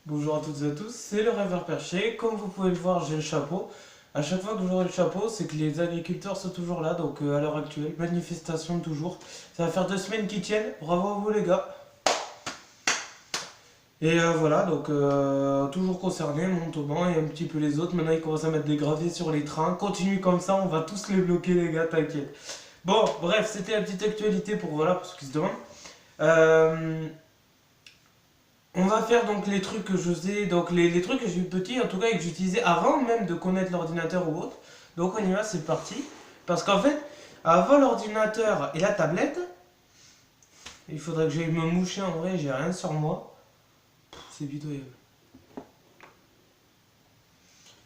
Bonjour à toutes et à tous, c'est le rêveur perché. Comme vous pouvez le voir, j'ai le chapeau. À chaque fois que j'aurai le chapeau, c'est que les agriculteurs sont toujours là, donc à l'heure actuelle, manifestation toujours. Ça va faire 2 semaines qu'ils tiennent, bravo à vous les gars. Et voilà, donc toujours concerné, Montauban et un petit peu les autres. Maintenant ils commencent à mettre des graviers sur les trains. Continue comme ça, on va tous les bloquer les gars, t'inquiète. Bon, bref, c'était la petite actualité pour voilà, pour ceux qui se demandent. Euh, On va faire donc les trucs que je faisais, donc les trucs que j'ai eu petit, en tout cas et que j'utilisais avant même de connaître l'ordinateur ou autre. Donc on y va, c'est parti. Parce qu'en fait, avant l'ordinateur et la tablette, il faudrait que j'aille me moucher en vrai, j'ai rien sur moi. C'est pitoyable.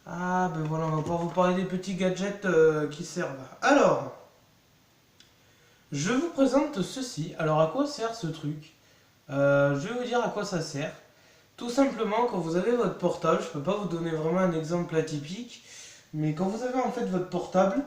Ah ben voilà, on va pouvoir vous parler des petits gadgets qui servent. Alors, je vous présente ceci. Alors à quoi sert ce truc? Je vais vous dire à quoi ça sert. Tout simplement, quand vous avez votre portable, je peux pas vous donner vraiment un exemple atypique, mais quand vous avez en fait votre portable,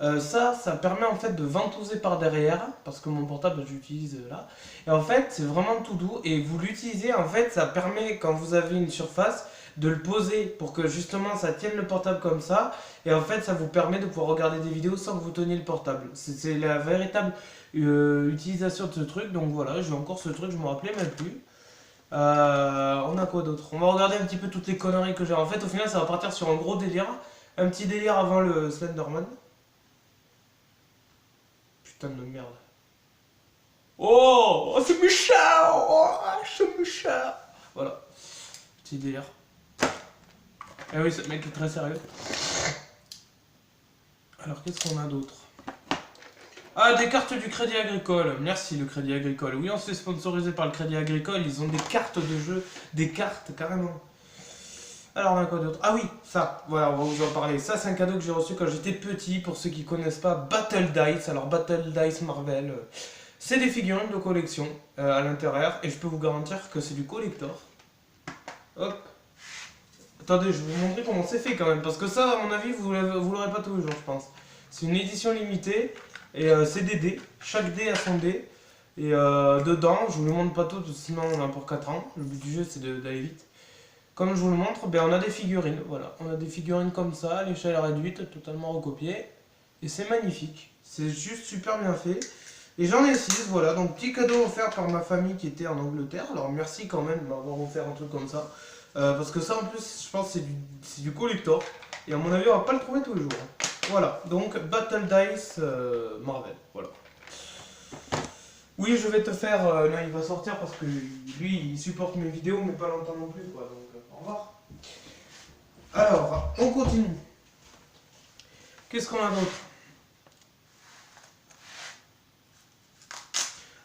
ça permet en fait de ventouser par derrière, parce que mon portable j'utilise là, et en fait c'est vraiment tout doux, et vous l'utilisez, en fait ça permet quand vous avez une surface, de le poser pour que justement ça tienne le portable comme ça, et en fait ça vous permet de pouvoir regarder des vidéos sans que vous teniez le portable. C'est la véritable utilisation de ce truc, donc voilà, j'ai encore ce truc, je me rappelais même plus. On a quoi d'autre? On va regarder un petit peu toutes les conneries que j'ai. En fait, au final, ça va partir sur un gros délire. Un petit délire avant le Slenderman. Putain de merde. Oh, c'est méchant! Oh, c'est méchant! Voilà. Petit délire. Ah oui, ce mec est très sérieux. Alors, qu'est-ce qu'on a d'autre? Ah, des cartes du Crédit Agricole. Merci, le Crédit Agricole. Oui, on se fait sponsoriser par le Crédit Agricole. Ils ont des cartes de jeu. Des cartes, carrément. Alors, on a quoi d'autre? Ah oui, ça, voilà, on va vous en parler. Ça, c'est un cadeau que j'ai reçu quand j'étais petit. Pour ceux qui connaissent pas, Battle Dice. Alors, Battle Dice Marvel, c'est des figurines de collection à l'intérieur. Et je peux vous garantir que c'est du collector. Hop. Attendez, je vais vous montrer comment c'est fait quand même. Parce que ça, à mon avis, vous l'aurez pas tous les jours, je pense. C'est une édition limitée. Et c'est des dés. Chaque dé a son dé. Et dedans, je vous le montre pas tout, sinon on a pour 4 ans. Le but du jeu, c'est d'aller vite. Comme je vous le montre, ben on a des figurines, voilà. On a des figurines comme ça, à l'échelle réduite, totalement recopiées. Et c'est magnifique. C'est juste super bien fait. Et j'en ai 6, voilà. Donc petit cadeau offert par ma famille qui était en Angleterre. Alors merci quand même de m'avoir offert un truc comme ça. Parce que ça en plus, je pense que c'est du collector. Et à mon avis, on va pas le trouver tous les jours. Voilà, donc Battle Dice Marvel, voilà. Oui, je vais te faire... non, il va sortir parce que lui, il supporte mes vidéos, mais pas longtemps non plus, quoi. Donc, au revoir. Alors, on continue. Qu'est-ce qu'on a d'autre?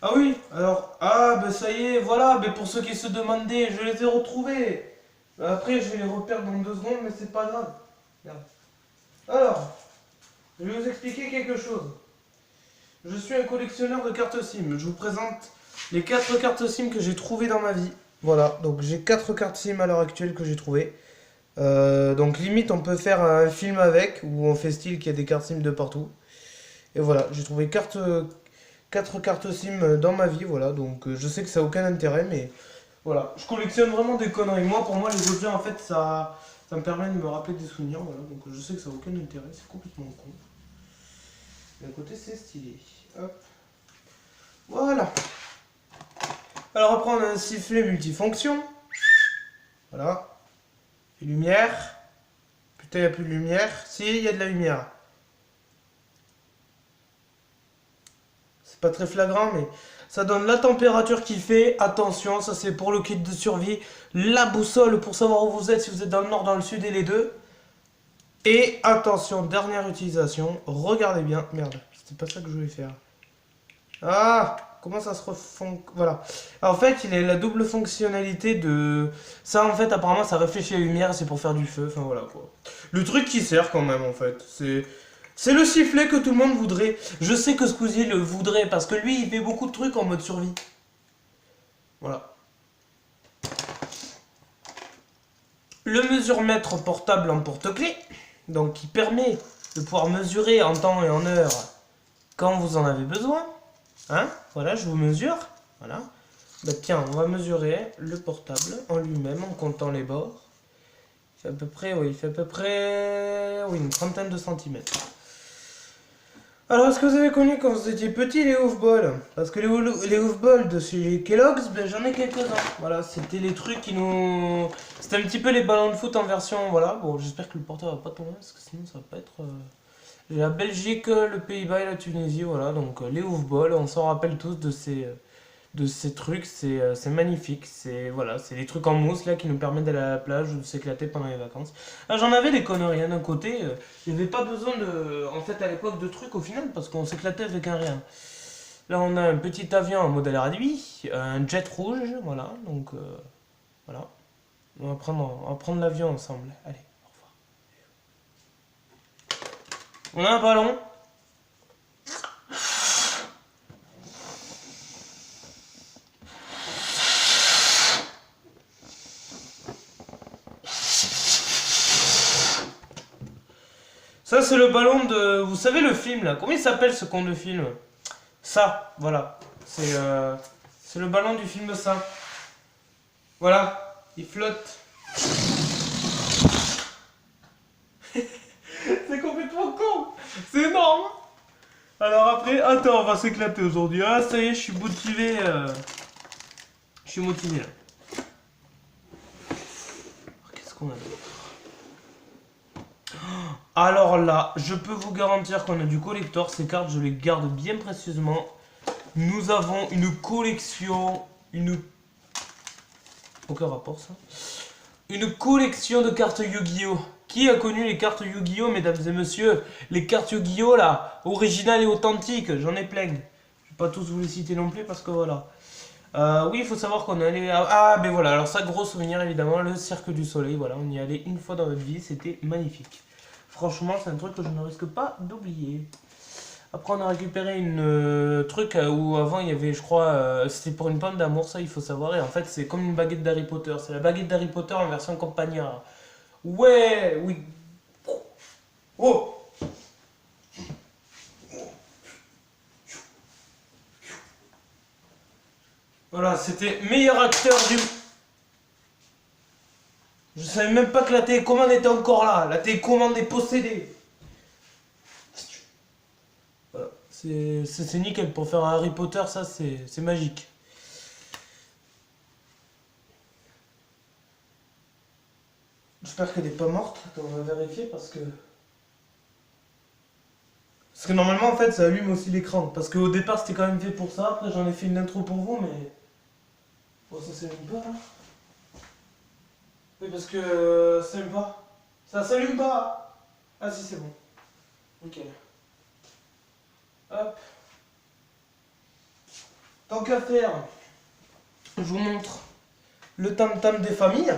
Ah oui, alors... Ah, ben ça y est, voilà, ben pour ceux qui se demandaient, je les ai retrouvés. Après, je vais les reperdre dans 2 secondes, mais c'est pas grave. Merde. Alors, je vais vous expliquer quelque chose. Je suis un collectionneur de cartes SIM. Je vous présente les 4 cartes SIM que j'ai trouvées dans ma vie. Voilà, donc j'ai 4 cartes SIM à l'heure actuelle que j'ai trouvées. Donc limite on peut faire un film avec, où on fait style qu'il y a des cartes SIM de partout. Et voilà, j'ai trouvé 4 cartes SIM dans ma vie, voilà. Donc je sais que ça n'a aucun intérêt, mais voilà. Je collectionne vraiment des conneries. Moi, pour moi, les objets, en fait, ça me permet de me rappeler des souvenirs, voilà. Donc je sais que ça n'a aucun intérêt, c'est complètement con. D'un côté, c'est stylé. Hop. Voilà. Alors après, on a un sifflet multifonction. Voilà. Et lumière. Putain, il n'y a plus de lumière. Si, il y a de la lumière. C'est pas très flagrant, mais ça donne la température qu'il fait. Attention, ça c'est pour le kit de survie. La boussole pour savoir où vous êtes, si vous êtes dans le nord, dans le sud et les deux. Et attention, dernière utilisation. Regardez bien. Merde, c'était pas ça que je voulais faire. Ah, comment ça se refond... Voilà. En fait, il a la double fonctionnalité de... Ça, en fait, apparemment, ça réfléchit la lumière, c'est pour faire du feu. Enfin, voilà, quoi. Le truc qui sert, quand même, en fait. C'est le sifflet que tout le monde voudrait. Je sais que Squeezie le voudrait, parce que lui, il fait beaucoup de trucs en mode survie. Voilà. Le mesure-mètre portable en porte-clés. Donc, qui permet de pouvoir mesurer en temps et en heure quand vous en avez besoin. Hein, voilà, je vous mesure. Voilà. Bah tiens, on va mesurer le portable en lui-même en comptant les bords. Il fait à peu près, oui, il fait à peu près, oui, une trentaine de centimètres. Alors, est-ce que vous avez connu quand vous étiez petit les off-balls? Parce que les off-balls de chez Kellogg's, ben, j'en ai quelques-uns. Voilà, c'était les trucs qui nous... C'était un petit peu les ballons de foot en version, voilà. Bon, j'espère que le porteur va pas tomber, parce que sinon ça va pas être... J'ai la Belgique, le Pays-Bas et la Tunisie, voilà. Donc, les off-balls, on s'en rappelle tous de ces trucs, c'est magnifique. C'est voilà, c'est des trucs en mousse là qui nous permettent d'aller à la plage ou de s'éclater pendant les vacances. Ah, j'en avais des conneries, hein, d'un côté, il n'y avait pas besoin de, en fait à l'époque de trucs au final parce qu'on s'éclatait avec un rien. Là on a un petit avion en modèle réduit, un jet rouge, voilà, donc voilà. On va prendre l'avion ensemble. Allez, au revoir. On a un ballon. Ça, c'est le ballon de. Vous savez le film là? Comment il s'appelle ce con de film? Ça, voilà. C'est le ballon du film ça. Voilà, il flotte. C'est complètement con. C'est énorme. Alors après, attends, on va s'éclater aujourd'hui. Ah, ça y est, je suis motivé. Je suis motivé là. Qu'est-ce qu'on a d'autre? Alors là, je peux vous garantir qu'on a du collector. Ces cartes, je les garde bien précieusement. Nous avons une collection. Aucun rapport ça. Une collection de cartes Yu-Gi-Oh! Qui a connu les cartes Yu-Gi-Oh, mesdames et messieurs? Les cartes Yu-Gi-Oh là, originales et authentiques, j'en ai plein. Je vais pas tous vous les citer non plus parce que voilà. Oui, il faut savoir qu'on est allé... Ah, ben voilà, alors ça, gros souvenir évidemment, le Cirque du Soleil, voilà, on y est allé une fois dans notre vie, c'était magnifique. Franchement, c'est un truc que je ne risque pas d'oublier. Après, on a récupéré une truc où avant il y avait, je crois, c'était pour une pomme d'amour, ça il faut savoir. Et en fait, c'est comme une baguette d'Harry Potter. C'est la baguette d'Harry Potter en version campagnard. Ouais, oui. Oh! Voilà, c'était meilleur acteur du. Je savais même pas que la télécommande était encore là. La télécommande est possédée. Voilà, c'est nickel pour faire un Harry Potter, ça c'est magique. J'espère qu'elle n'est pas morte. Attends, on va vérifier parce que. Parce que normalement, en fait, ça allume aussi l'écran. Parce qu'au départ, c'était quand même fait pour ça. Après, j'en ai fait une intro pour vous, mais. Bon, ça s'allume pas là. Oui, parce que ça s'allume pas. Ça s'allume pas. Ah, si, c'est bon. Nickel. Hop. Tant qu'à faire, je vous montre le tam-tam des familles.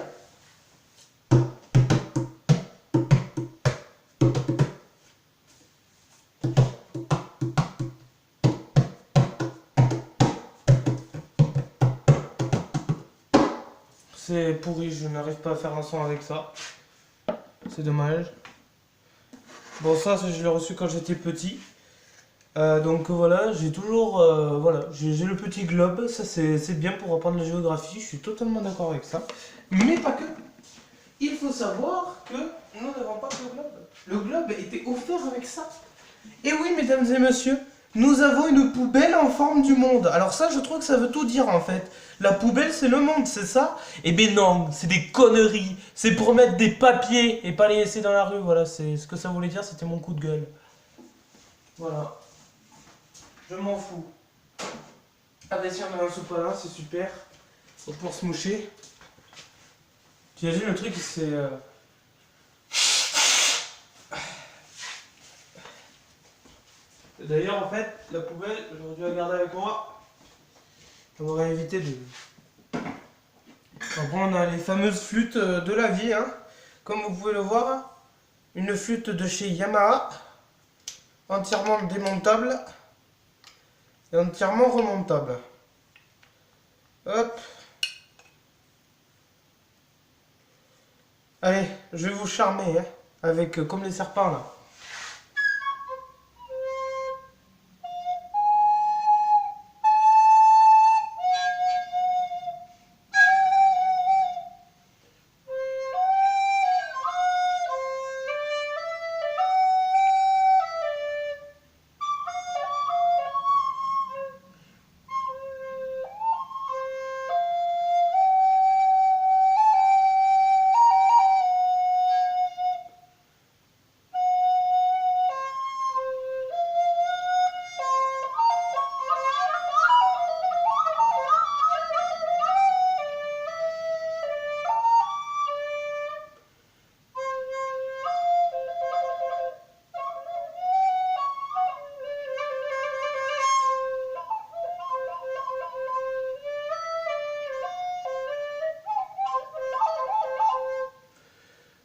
C'est pourri, je n'arrive pas à faire un son avec ça. C'est dommage. Bon, ça, je l'ai reçu quand j'étais petit. Donc voilà, j'ai toujours voilà, j'ai le petit globe, ça c'est bien pour apprendre la géographie, je suis totalement d'accord avec ça. Mais pas que. Il faut savoir que nous n'avons pas que le globe. Le globe était offert avec ça. Et oui, mesdames et messieurs, nous avons une poubelle en forme du monde. Alors ça, je trouve que ça veut tout dire en fait. La poubelle, c'est le monde, c'est ça? Eh ben non, c'est des conneries. C'est pour mettre des papiers et pas les laisser dans la rue. Voilà, c'est ce que ça voulait dire, c'était mon coup de gueule. Voilà. Je m'en fous. Ah bah tiens, on a un sopalin, c'est super. Pour se moucher. Tu imagines le truc, c'est... D'ailleurs, en fait, la poubelle, j'aurais dû la garder avec moi. Ça m'aurait évité de... Après, on a les fameuses flûtes de la vie, hein. Comme vous pouvez le voir, une flûte de chez Yamaha, entièrement démontable et entièrement remontable. Hop. Allez, je vais vous charmer, hein, avec comme les serpents là.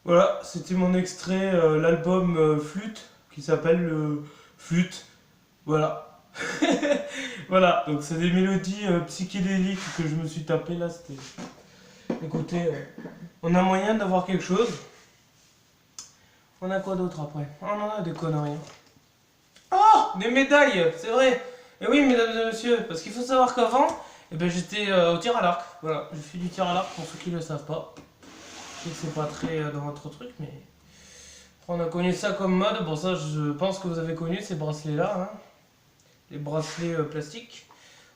Voilà, c'était mon extrait, l'album Flûte, qui s'appelle Flûte. Voilà. Voilà, donc c'est des mélodies psychédéliques que je me suis tapé là. C'était. Écoutez, on a moyen d'avoir quelque chose. On a quoi d'autre après? On en a des conneries. Oh, des médailles, c'est vrai. Et oui, mesdames et messieurs, parce qu'il faut savoir qu'avant, eh ben, j'étais au tir à l'arc. Voilà, je fais du tir à l'arc pour ceux qui ne le savent pas. Je sais que c'est pas très dans votre truc, mais on a connu ça comme mode. Bon, ça, je pense que vous avez connu ces bracelets-là, hein, les bracelets plastiques.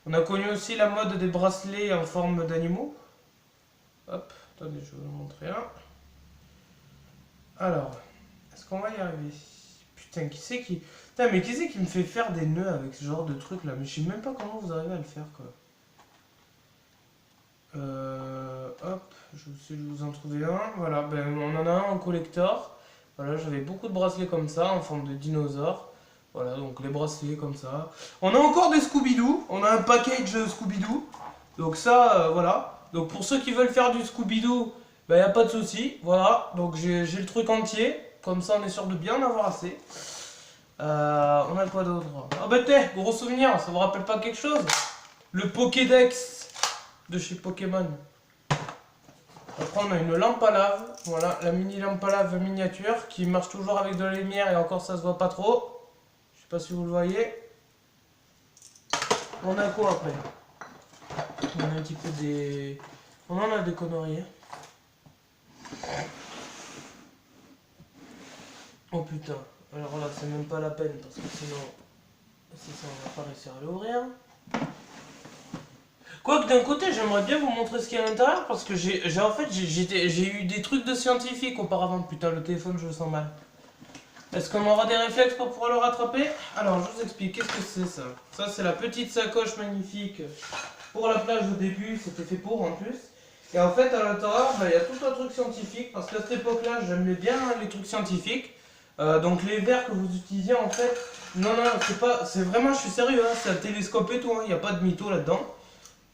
On a connu aussi la mode des bracelets en forme d'animaux. Hop, attendez, je vais vous montrer un. Alors, est-ce qu'on va y arriver? Putain, qui c'est qui... Putain, mais qui c'est qui me fait faire des nœuds avec ce genre de truc là? Mais je sais même pas comment vous arrivez à le faire, quoi. Hop, je vais vous en trouver un. Voilà, ben, on en a un en collector. Voilà, j'avais beaucoup de bracelets comme ça, en forme de dinosaure. Voilà, donc les bracelets comme ça. On a encore des Scooby-Doo. On a un package Scooby-Doo. Donc ça, voilà. Donc pour ceux qui veulent faire du Scooby-Doo, ben, y a pas de souci. Voilà, donc j'ai le truc entier. Comme ça, on est sûr de bien en avoir assez. On a quoi d'autre? Ah bah t'es, gros souvenir, ça vous rappelle pas quelque chose? Le Pokédex de chez Pokémon. Après on a une lampe à lave, voilà, la mini lampe à lave miniature qui marche toujours avec de la lumière et encore ça se voit pas trop. Je sais pas si vous le voyez. On a quoi après? On a un petit peu des... On en a des conneries. Oh putain, alors là c'est même pas la peine parce que sinon... Si ça on va pas réussir à l'ouvrir. Quoique d'un côté, j'aimerais bien vous montrer ce qu'il y a à l'intérieur parce que j'ai eu des trucs de scientifique auparavant. Putain, le téléphone, je le sens mal. Est-ce qu'on aura des réflexes pour pouvoir le rattraper? Alors, je vous explique. Qu'est-ce que c'est ça? Ça, c'est la petite sacoche magnifique pour la plage au début. C'était fait pour en plus. Et en fait, à l'intérieur, bah, il y a tout un truc scientifique parce qu'à cette époque-là, j'aimais bien les trucs scientifiques. Donc, les verres que vous utilisiez, en fait, non, non, c'est pas, c'est vraiment, je suis sérieux, hein, c'est un télescope et tout. Il n'y a pas de mytho là-dedans.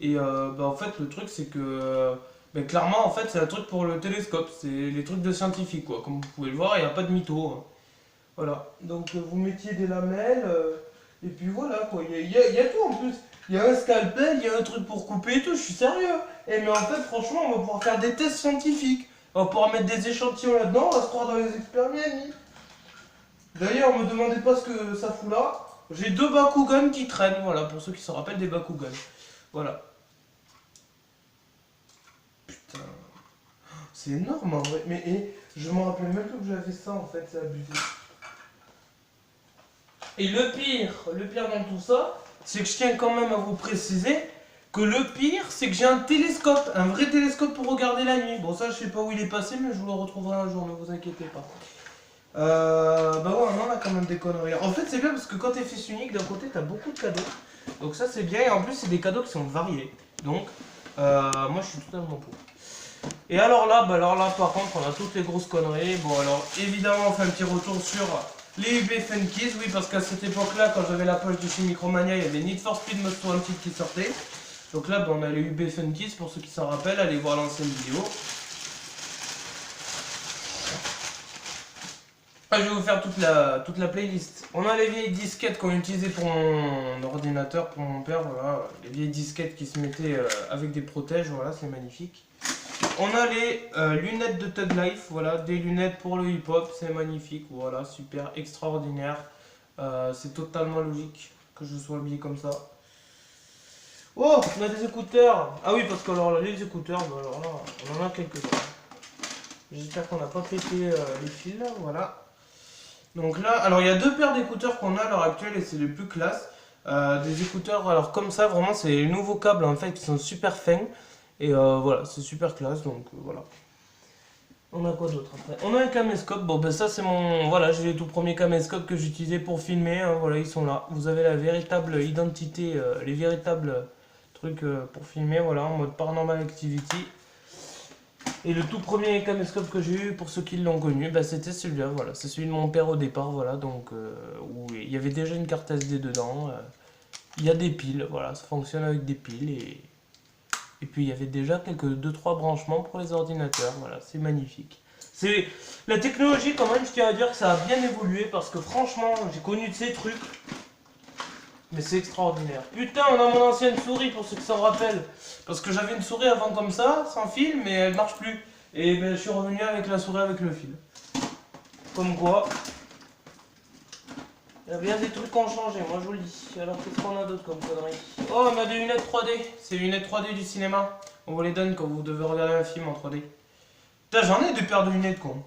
Et bah, en fait, le truc, c'est que bah, clairement, en fait, c'est un truc pour le télescope. C'est les trucs de scientifique, quoi. Comme vous pouvez le voir, il n'y a pas de mytho, hein. Voilà. Donc, vous mettiez des lamelles, et puis voilà, quoi. Il y a tout en plus. Il y a un scalpel, il y a un truc pour couper et tout. Je suis sérieux. Et mais en fait, franchement, on va pouvoir faire des tests scientifiques. On va pouvoir mettre des échantillons là-dedans, on va se croire dans les expériences. D'ailleurs, me demandez pas ce que ça fout là. J'ai deux Bakugan qui traînent, voilà, pour ceux qui se rappellent des Bakugan. Voilà. Putain. C'est énorme en vrai. Mais je me rappelle même plus que j'avais ça en fait, c'est abusé. Et le pire dans tout ça, c'est que je tiens quand même à vous préciser que le pire, c'est que j'ai un télescope, un vrai télescope pour regarder la nuit. Bon, ça, je sais pas où il est passé, mais je vous le retrouverai un jour, ne vous inquiétez pas. Bah ouais, on en a quand même des conneries. En fait, c'est bien parce que quand t'es fils unique, d'un côté, t'as beaucoup de cadeaux. Donc ça, c'est bien. Et en plus, c'est des cadeaux qui sont variés. Donc, moi, je suis totalement pour. Et alors là, par contre, on a toutes les grosses conneries. Bon, alors, évidemment, on fait un petit retour sur les UB Funkies. Oui, parce qu'à cette époque-là, quand j'avais la poche de chez Micromania, il y avait Need for Speed Most Wanted qui sortait. Donc là, on a les UB Funkies, pour ceux qui s'en rappellent, allez voir l'ancienne vidéo. Ah, je vais vous faire toute la playlist. On a les vieilles disquettes qu'on utilisait pour mon ordinateur, pour mon père, voilà. Les vieilles disquettes qui se mettaient avec des protèges, voilà, c'est magnifique. On a les lunettes de Thug Life, voilà, des lunettes pour le hip-hop, c'est magnifique, voilà, super, extraordinaire. C'est totalement logique que je sois habillé comme ça. Oh, on a des écouteurs. Ah oui, parce que alors les écouteurs, bah, alors là, on en a quelques-uns. J'espère qu'on n'a pas pété les fils, voilà. Donc là, alors il y a deux paires d'écouteurs qu'on a à l'heure actuelle et c'est les plus classe. Des écouteurs, alors comme ça, vraiment, c'est les nouveaux câbles en fait qui sont super fins. Et voilà, c'est super classe, donc voilà. On a quoi d'autre après? On a un caméscope, bon ben ça c'est mon... Voilà, j'ai les tout premiers caméscopes que j'utilisais pour filmer, hein, voilà, ils sont là. Vous avez la véritable identité, les véritables trucs pour filmer, voilà, en mode Paranormal Activity. Et le tout premier caméscope que j'ai eu, pour ceux qui l'ont connu, bah, c'était celui-là, voilà. C'est celui de mon père au départ, voilà, donc où il y avait déjà une carte SD dedans. Il y a des piles, voilà, ça fonctionne avec des piles et puis il y avait déjà quelques 2-3 branchements pour les ordinateurs, voilà, c'est magnifique. C'est la technologie quand même, je tiens à dire que ça a bien évolué parce que franchement, j'ai connu de ces trucs. Mais c'est extraordinaire. Putain, on a mon ancienne souris pour ceux qui s'en rappellent. Parce que j'avais une souris avant comme ça, sans fil, mais elle marche plus. Et ben, je suis revenu avec la souris avec le fil. Comme quoi, il y a bien des trucs qui ont changé, moi je vous le dis. Alors qu'est-ce qu'on a d'autre comme conneries? Oh, on a des lunettes 3D. C'est les lunettes 3D du cinéma. On vous les donne quand vous devez regarder un film en 3D. Putain, j'en ai des paires de lunettes, con.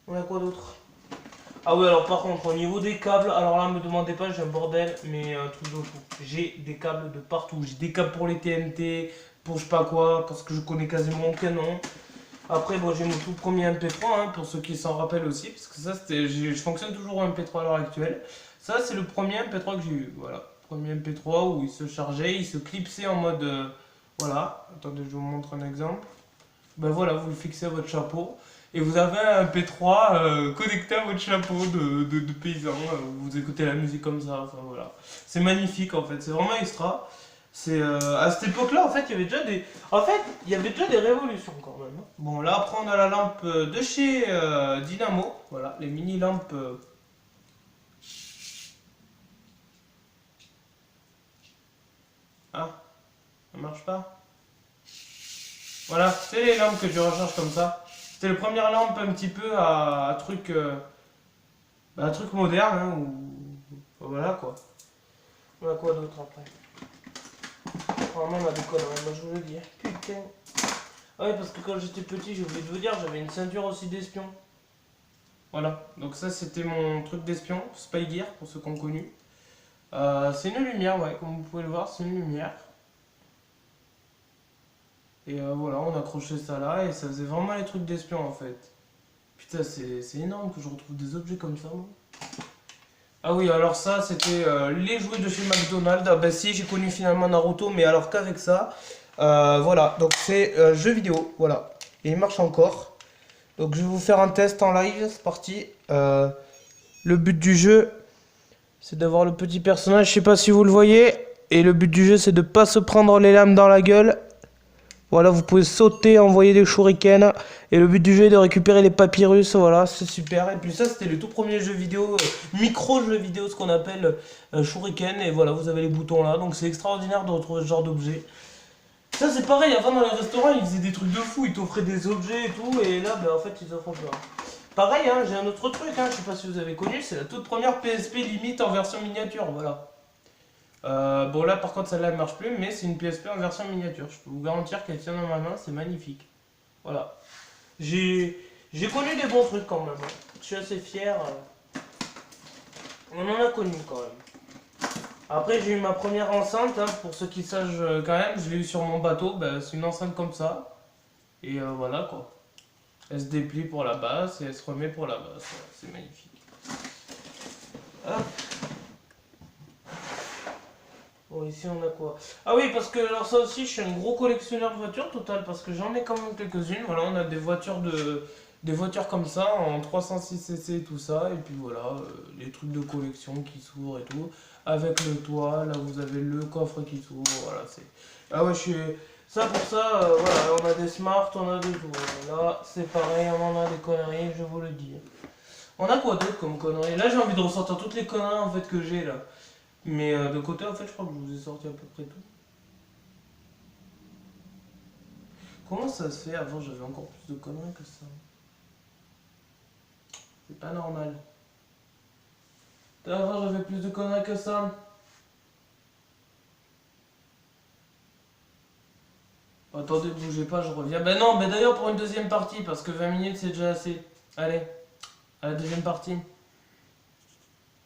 On a quoi d'autre? Ah oui, alors par contre, au niveau des câbles, alors là, me demandez pas, j'ai un bordel, mais un truc de fou. J'ai des câbles de partout. J'ai des câbles pour les TNT, pour je sais pas quoi, parce que je connais quasiment aucun nom. Après, bon, j'ai mon tout premier MP3, hein, pour ceux qui s'en rappellent aussi, parce que ça, c'était, je fonctionne toujours en MP3 à l'heure actuelle. Ça, c'est le premier MP3 que j'ai eu, voilà. Premier MP3 où il se chargeait, il se clipsait en mode, voilà. Attendez, je vous montre un exemple. Ben voilà, vous le fixez à votre chapeau. Et vous avez un MP3 connecté à votre chapeau de paysan. Vous écoutez la musique comme ça. Enfin voilà. C'est magnifique en fait. C'est vraiment extra. C'est à cette époque-là en fait, il y avait déjà des. En fait, il y avait déjà des révolutions quand même. Bon là après on a la lampe de chez Dynamo. Voilà, les mini lampes. Ah, ça marche pas. Voilà, c'est les lampes que je recharge comme ça. C'était la première lampe un petit peu à truc. Un truc moderne, hein, voilà quoi. On a quoi d'autre après? Vraiment, on a des conneries, moi je vous le dis. Putain. Ah oui, parce que quand j'étais petit, j'ai oublié de vous dire, j'avais une ceinture aussi d'espion. Voilà, donc ça c'était mon truc d'espion, Spy Gear pour ceux qui ont connu. C'est une lumière, ouais, comme vous pouvez le voir, c'est une lumière. Et voilà, on accrochait ça là et ça faisait vraiment les trucs d'espion en fait. Putain, c'est énorme que je retrouve des objets comme ça, moi. Ah oui, alors ça, c'était les jouets de chez McDonald's. Ah bah si, j'ai connu finalement Naruto, mais alors qu'avec ça. Voilà, donc c'est jeu vidéo, voilà. Et il marche encore. Donc je vais vous faire un test en live, c'est parti. Le but du jeu, c'est d'avoir le petit personnage, je sais pas si vous le voyez. Et le but du jeu, c'est de pas se prendre les lames dans la gueule. Voilà, vous pouvez sauter, envoyer des shurikens. Et le but du jeu est de récupérer les papyrus. Voilà, c'est super. Et puis ça, c'était le tout premier jeu vidéo, micro-jeu vidéo, ce qu'on appelle shuriken. Et voilà, vous avez les boutons là. Donc c'est extraordinaire de retrouver ce genre d'objet. Ça, c'est pareil. Avant, dans les restaurants, ils faisaient des trucs de fou. Ils t'offraient des objets et tout. Et là, ben, en fait, ils offrent pas. Pareil, hein, j'ai un autre truc. Hein, je sais pas si vous avez connu. C'est la toute première PSP limite en version miniature. Voilà. Bon là par contre celle-là elle marche plus mais c'est une PSP en version miniature. Je peux vous garantir qu'elle tient dans ma main, c'est magnifique. Voilà. J'ai connu des bons trucs quand même. Hein. Je suis assez fier. On en a connu quand même. Après j'ai eu ma première enceinte, hein, pour ceux qui sachent quand même, je l'ai eu sur mon bateau, ben, c'est une enceinte comme ça. Et voilà quoi. Elle se déplie pour la basse et elle se remet pour la basse. Voilà, c'est magnifique. Hop. Bon, ici on a quoi? Ah oui, parce que alors ça aussi, je suis un gros collectionneur de voitures total, parce que j'en ai quand même quelques-unes. Voilà, on a des voitures comme ça, en 306cc et tout ça, et puis voilà, les trucs de collection qui s'ouvrent et tout, avec le toit, là vous avez le coffre qui s'ouvre, voilà, c'est... Ah ouais, je suis... Ça pour ça, voilà, on a des smart, on a des tout. Là, c'est pareil, on en a des conneries, je vous le dis. On a quoi d'autre comme conneries? Là, j'ai envie de ressortir toutes les conneries en fait que j'ai là. Mais de côté, en fait, je crois que je vous ai sorti à peu près tout. Comment ça se fait? Avant, j'avais encore plus de conneries que ça. C'est pas normal. Avant, j'avais plus de conneries que ça. Attendez, bougez pas, je reviens. Ben non, mais d'ailleurs, pour une deuxième partie, parce que 20 minutes, c'est déjà assez. Allez, à la deuxième partie.